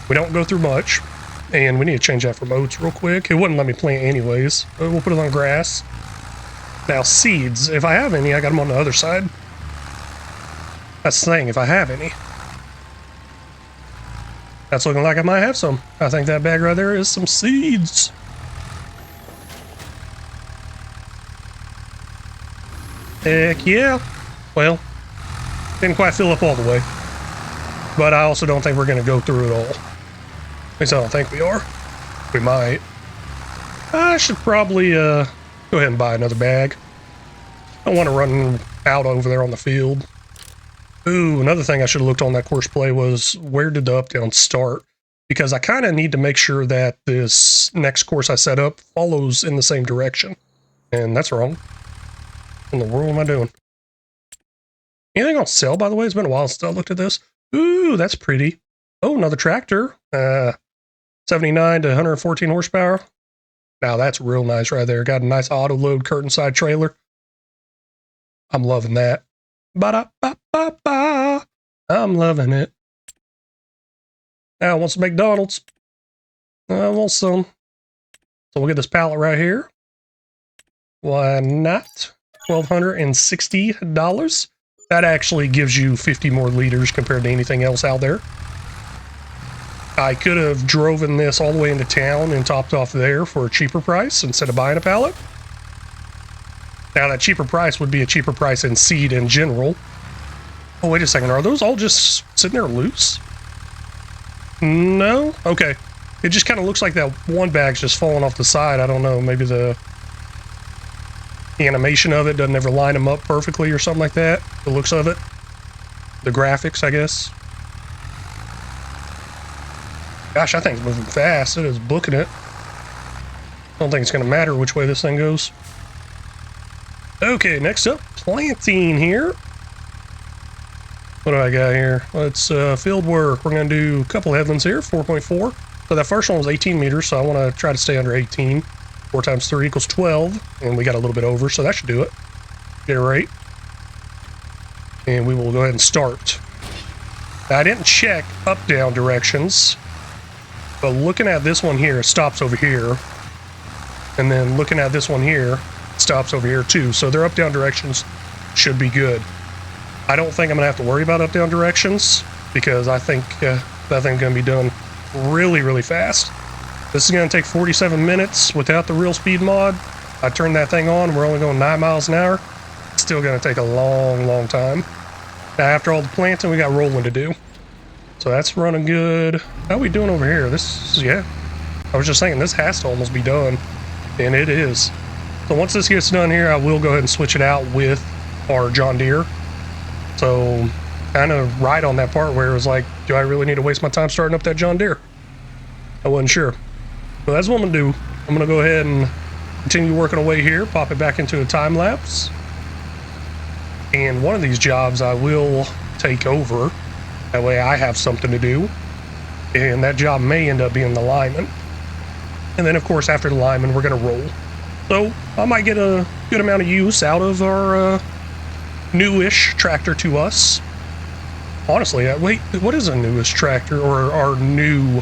We don't go through much, and we need to change that from oats real quick. It wouldn't let me plant anyways, but we'll put it on grass. Now, seeds, if I have any, I got them on the other side. That's the thing, if I have any. That's looking like I might have some. I think that bag right there is some seeds. Heck yeah. Well, didn't quite fill up all the way. But I also don't think we're going to go through it all. At least I don't think we are. We might. I should probably go ahead and buy another bag. I don't want to run out over there on the field. Ooh, another thing I should have looked on that course play was where did the up-down start? Because I kind of need to make sure that this next course I set up follows in the same direction. And that's wrong. What in the world am I doing? Anything on sale, by the way? It's been a while since I looked at this. Ooh, that's pretty. Oh, another tractor. 79 to 114 horsepower. Now that's real nice right there. Got a nice auto load curtain side trailer. I'm loving that. Ba-da-ba-ba-ba. I'm loving it. Now I want some McDonald's. I want some. So we'll get this pallet right here. Why not? $1,260. That actually gives you 50 more liters compared to anything else out there. I could have driven this all the way into town and topped off there for a cheaper price instead of buying a pallet. Now that cheaper price would be a cheaper price in seed in general. Oh, wait a second. Are those all just sitting there loose? No? Okay. It just kind of looks like that one bag's just falling off the side. I don't know. Maybe the animation of it doesn't ever line them up perfectly or something like that. The looks of it. The graphics, I guess. Gosh, I think it's moving fast. It is booking it. I don't think it's going to matter which way this thing goes. Okay, next up, planting here. What do I got here? Let's field work. We're going to do a couple headlands here, 4.4. So that first one was 18 meters, so I want to try to stay under 18. 4 times 3 equals 12, and we got a little bit over, so that should do it. Get it right. And we will go ahead and start. Now, I didn't check up-down directions, but looking at this one here, it stops over here. And then looking at this one here, it stops over here too. So their up-down directions should be good. I don't think I'm going to have to worry about up-down directions because I think that thing's going to be done really, really fast. This is going to take 47 minutes without the real speed mod. I turned that thing on. We're only going 9 miles an hour. It's still going to take a long, long time. Now, after all the planting, we got rolling to do. So that's running good. How are we doing over here? This is, yeah. I was just thinking this has to almost be done. And it is. So once this gets done here, I will go ahead and switch it out with our John Deere. So kind of right on that part where it was like, do I really need to waste my time starting up that John Deere? I wasn't sure. But that's what I'm going to do. I'm going to go ahead and continue working away here, pop it back into a time lapse. And one of these jobs I will take over. That way I have something to do. And that job may end up being the lineman. And then, of course, after the lineman, we're going to roll. So I might get a good amount of use out of our newish tractor to us. Honestly, wait, what is a newish tractor or our new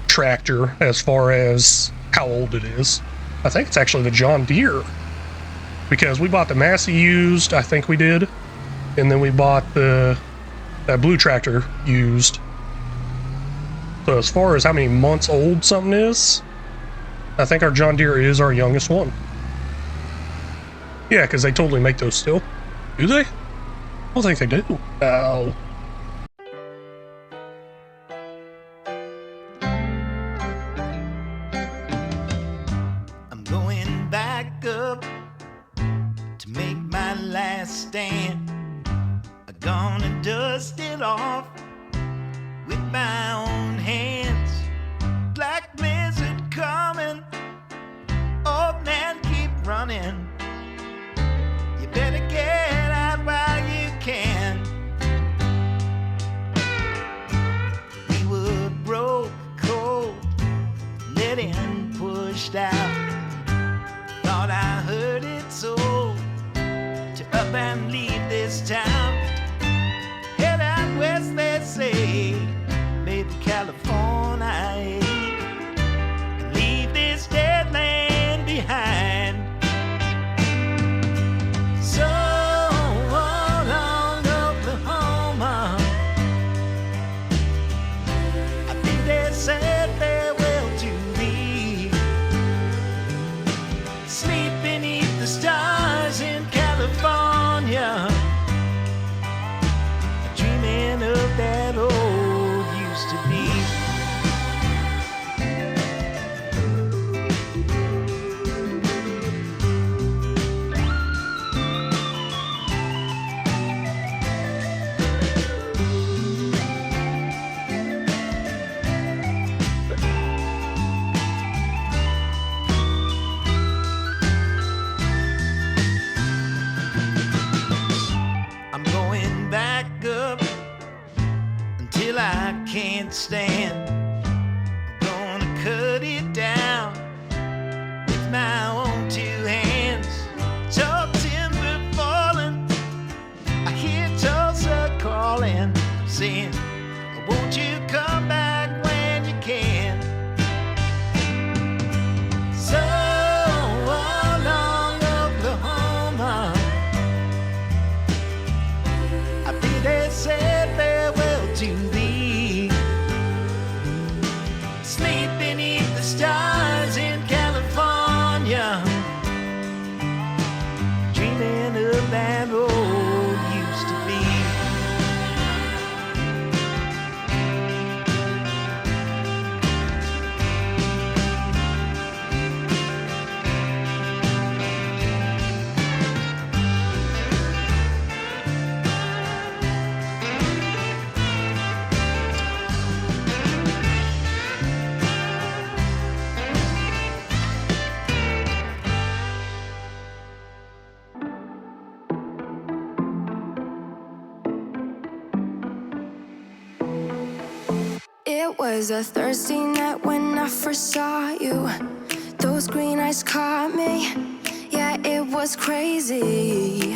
tractor as far as how old it is? I think it's actually the John Deere. Because we bought the Massey used, I think we did. And then we bought that blue tractor used. So as far as how many months old something is, I think our John Deere is our youngest one. Yeah, because they totally make those still. Do they? I don't think they do. No. I'm going back up to make my last stand. I'm gonna dust it off with my own hands. Black blizzard coming. Old man, keep running. You better get out while you can. We were broke, cold, let in, pushed out. Thought I heard it so to up and leave this town. Head out west, they say, maybe California, and leave this dead land behind. So long, Oklahoma, can't stand. I'm gonna cut it down with my own two hands. Tall timber falling, I hear Tulsa calling, saying, won't you come back when you can? So long, Oklahoma, I think they said farewell to thee. Sleep beneath the stars in California, dreaming of that road used to be. It was a Thursday night when I first saw you. Those green eyes caught me. Yeah, it was crazy.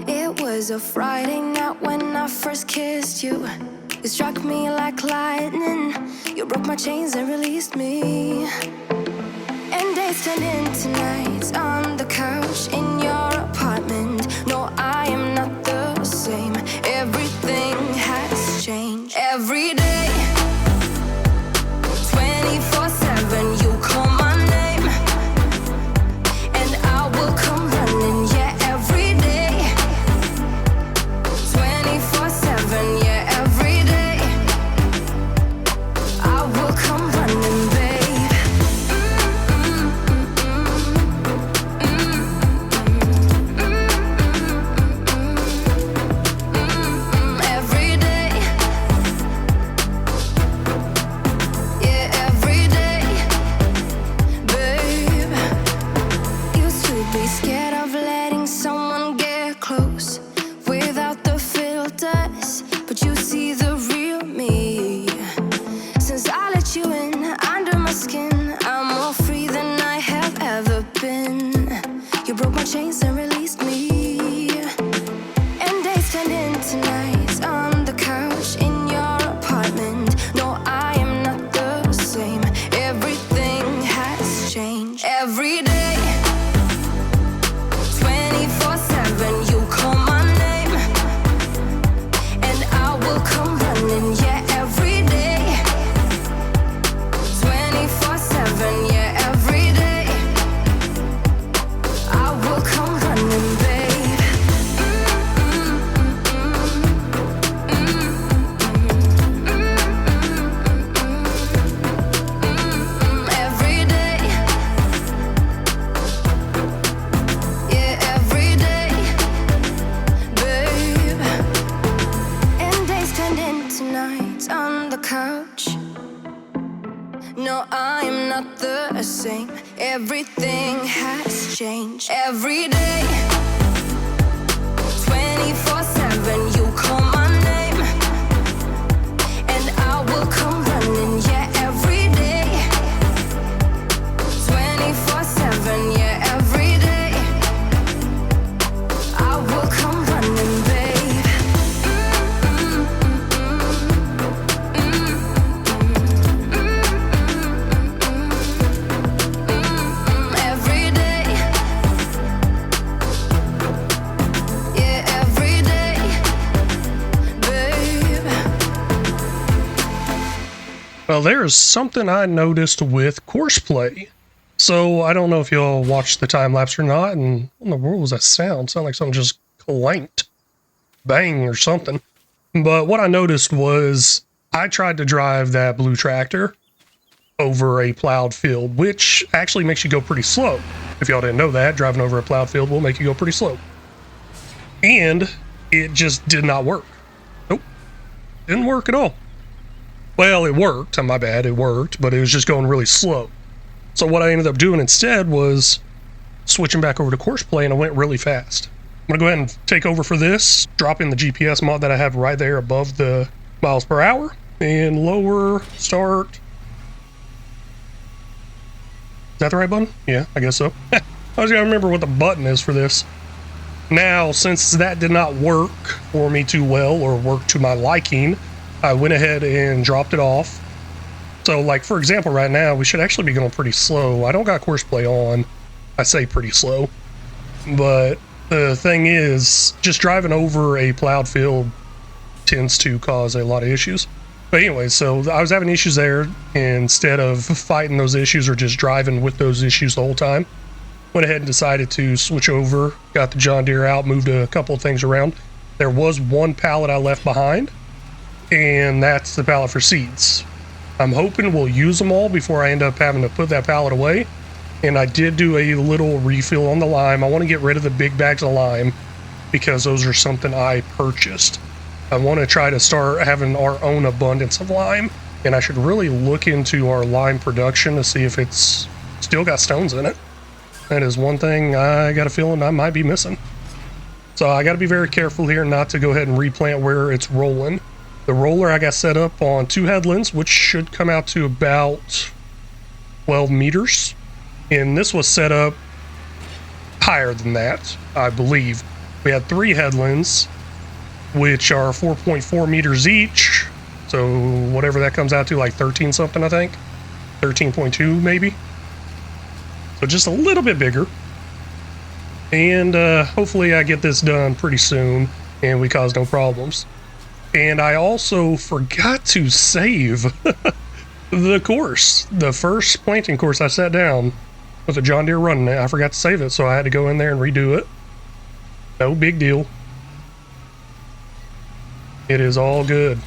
It was a Friday night when I first kissed you. You struck me like lightning. You broke my chains and released me. And days turned into nights on the couch in your apartment. No, I am not the same. Everything has changed. Every day, 24/7, you call my name, and I will come running. Yeah, every day, 24/7. Yeah, every day, I will come running, babe. Every day, yeah, every day, babe. Used to be scared of letting someone get close without the filters, but you see the real me. Since I let you in under my skin, I'm more free than I have ever been. You broke my chains and released me. And days turned into nights on the couch in your apartment. No, I am not the same. Everything has changed. Every day, 24/7, you call my name, and I will come running. Yeah, every day, 24/7. Yeah, every day, I will come running, babe. Every day, yeah, every day, babe. And days turned into nights on the couch. No, I am not the same. Everything has changed. Every day, 24/7, you call my name, and I will come running. Yeah, every day, 24/7. Yeah, every day, I will come running, babe. Every day, yeah, every day, babe. Well, there's something I noticed with courseplay. So I don't know if y'all watched the time lapse or not. And what in the world was that sound? Sounded like something just clanked, bang or something. But what I noticed was I tried to drive that blue tractor over a plowed field, which actually makes you go pretty slow. If y'all didn't know that, driving over a plowed field will make you go pretty slow. And it just did not work. Nope. Didn't work at all. Well, it worked. My bad. It worked, but it was just going really slow. So what I ended up doing instead was switching back over to courseplay, and I went really fast. I'm going to go ahead and take over for this, drop in the GPS mod that I have right there above the miles per hour, And lower, start. Is that the right button? Yeah, I guess so. I was gonna remember what the button is for this. Now, since that did not work for me too well or work to my liking, I went ahead and dropped it off. So, like, for example, right now, we should actually be going pretty slow. I don't got course play on. I say pretty slow. But the thing is, just driving over a plowed field tends to cause a lot of issues. But anyway, so I was having issues there. Instead of fighting those issues or just driving with those issues the whole time, went ahead and decided to switch over, got the John Deere out, moved a couple of things around. There was one pallet I left behind, and that's the pallet for seeds. I'm hoping we'll use them all before I end up having to put that pallet away. And I did do a little refill on the lime. I want to get rid of the big bags of lime because those are something I purchased. I want to try to start having our own abundance of lime, and I should really look into our lime production to see if it's still got stones in it. That is one thing I got a feeling I might be missing. So I got to be very careful here not to go ahead and replant where it's rolling. The roller I got set up on 2 headlands, which should come out to about 12 meters. And this was set up higher than that, I believe. We had 3 headlands, which are 4.4 meters each. So whatever that comes out to, like 13 something, I think. 13.2 maybe. So just a little bit bigger. And hopefully I get this done pretty soon and we cause no problems. And I also forgot to save the course. The first planting course I sat down with a John Deere running it. I forgot to save it, so I had to go in there and redo it. No big deal. It is all good.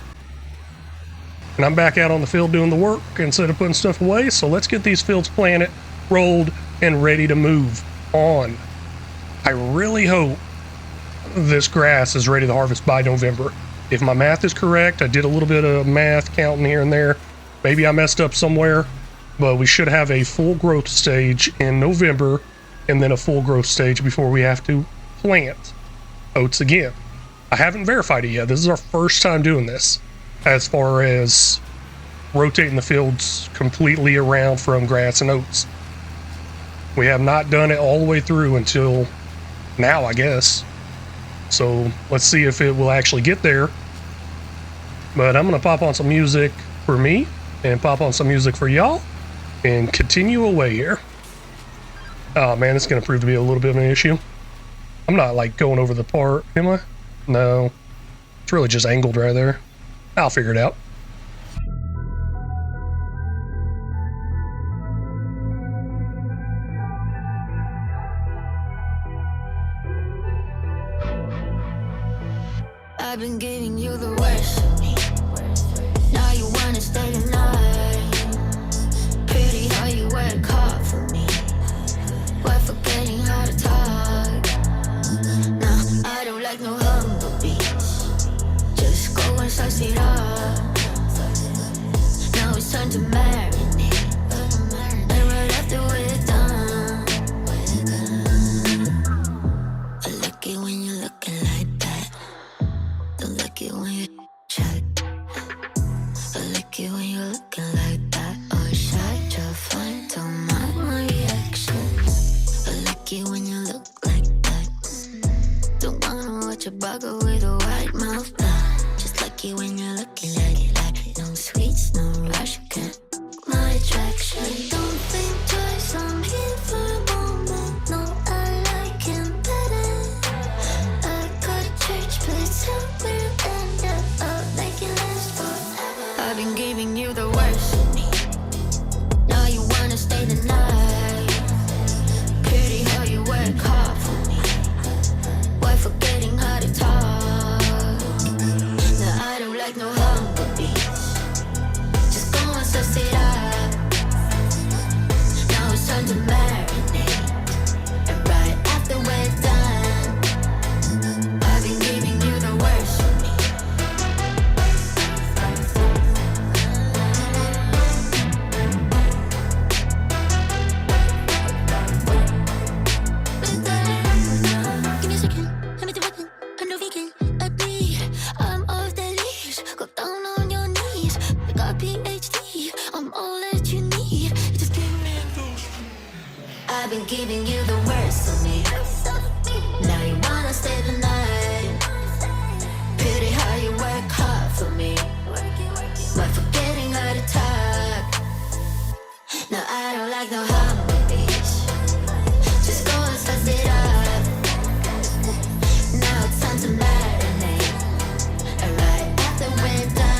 And I'm back out on the field doing the work instead of putting stuff away. So let's get these fields planted, rolled, and ready to move on. I really hope this grass is ready to harvest by November. If my math is correct, I did a little bit of math counting here and there. Maybe I messed up somewhere, but we should have a full growth stage in November and then a full growth stage before we have to plant oats again. I haven't verified it yet. This is our first time doing this as far as rotating the fields completely around from grass and oats. We have not done it all the way through until now, I guess. So let's see if it will actually get there. But I'm going to pop on some music for me and pop on some music for y'all and continue away here. Oh man, it's going to prove to be a little bit of an issue. I'm not like going over the part, am I? No. It's really just angled right there. I'll figure it out. I've been giving you the worst of me. Now you wanna stay the night. Pretty how you work hard for me. Why forgetting how to talk? Nah, I don't like no humble beats. Just go and suss it up. Now it's time to marinate. And right after we're done, I like it when you're looking like that. Don't like it when you check. I like it when you're looking like that. Or shy to find, don't mind my reactions. I like it when you look like that. Don't wanna watch a bugger with a white mouth. Just like it when you're looking like it. No sweets, no rush, you can't been giving you the worst of me. Now you wanna stay the night. Pity how you work hard for me, but forgetting how to talk. No, I don't like no humble beach. Just go and spice it up. Now it's time to marinate. And right after we're done,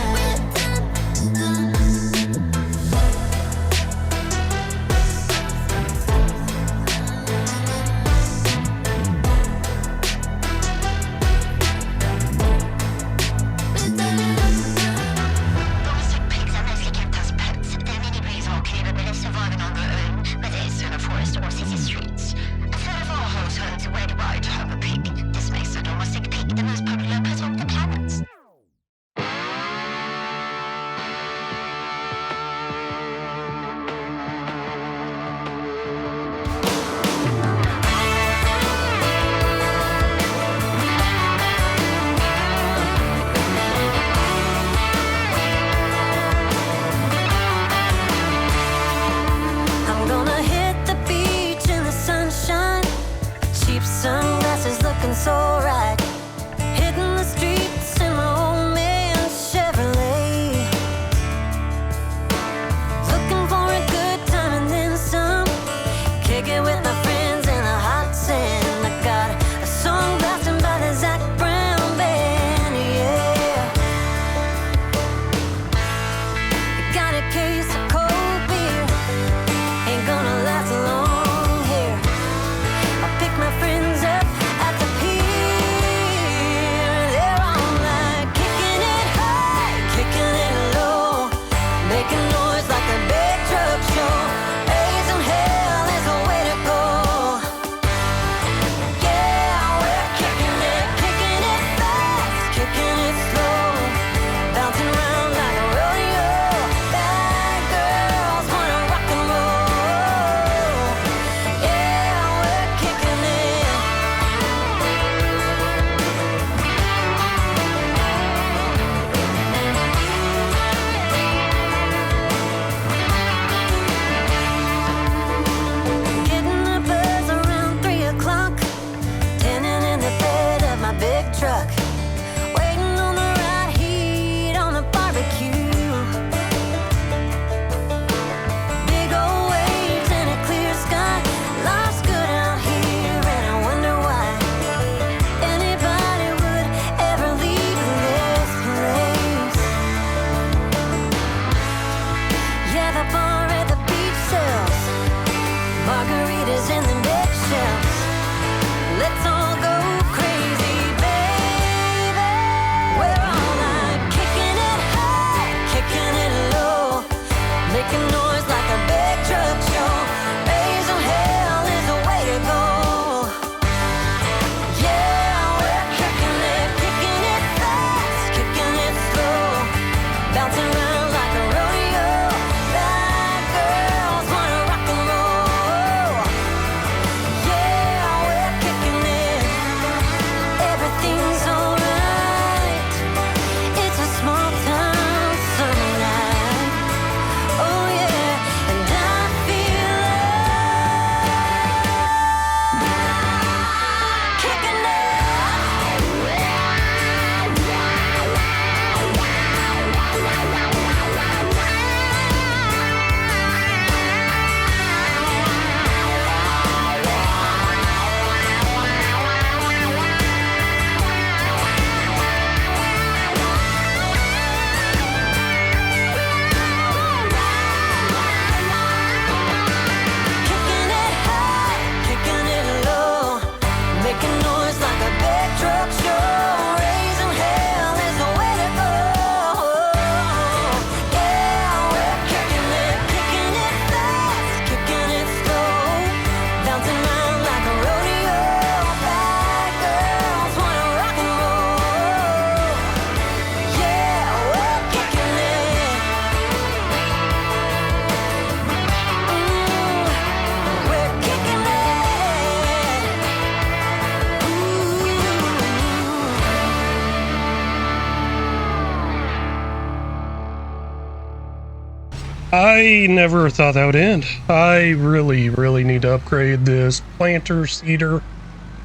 I never thought that would end. I really need to upgrade this planter, seeder,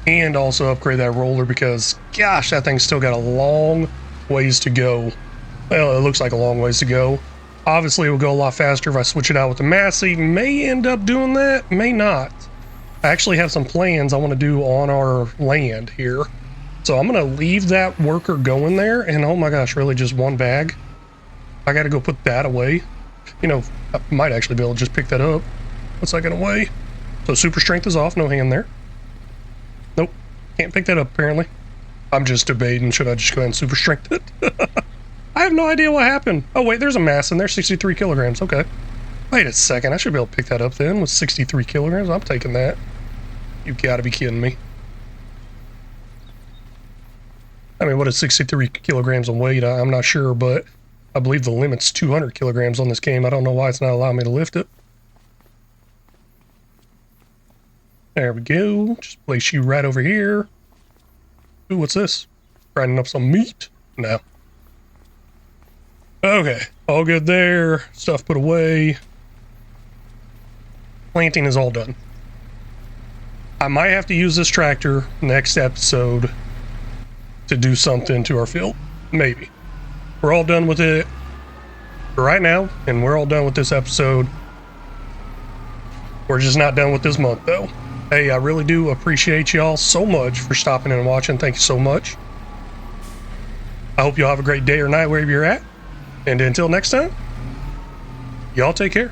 and also upgrade that roller because, gosh, that thing's still got a long ways to go. Well, it looks like a long ways to go. Obviously, it will go a lot faster if I switch it out with the Massey. May end up doing that, may not. I actually have some plans I want to do on our land here. So I'm going to leave that worker going there. And oh my gosh, really just one bag? I got to go put that away. You know, I might actually be able to just pick that up. What's that going away? So super strength is off, no hand there. Nope, can't pick that up apparently. I'm just debating, should I just go ahead and super strength it? I have no idea what happened. Oh wait, there's a mass in there, 63 kilograms, okay. Wait a second, I should be able to pick that up then with 63 kilograms. I'm taking that. You gotta be kidding me. I mean, what is 63 kilograms in weight? I'm not sure, but I believe the limit's 200 kilograms on this game. I don't know why it's not allowing me to lift it. There we go. Just place you right over here. Ooh, what's this? Grinding up some meat? No. Okay, all good there. Stuff put away. Planting is all done. I might have to use this tractor next episode to do something to our field. Maybe. We're all done with it for right now, and we're all done with this episode. We're just not done with this month, though. Hey, I really do appreciate y'all so much for stopping in and watching. Thank you so much. I hope y'all have a great day or night wherever you're at. And until next time, y'all take care.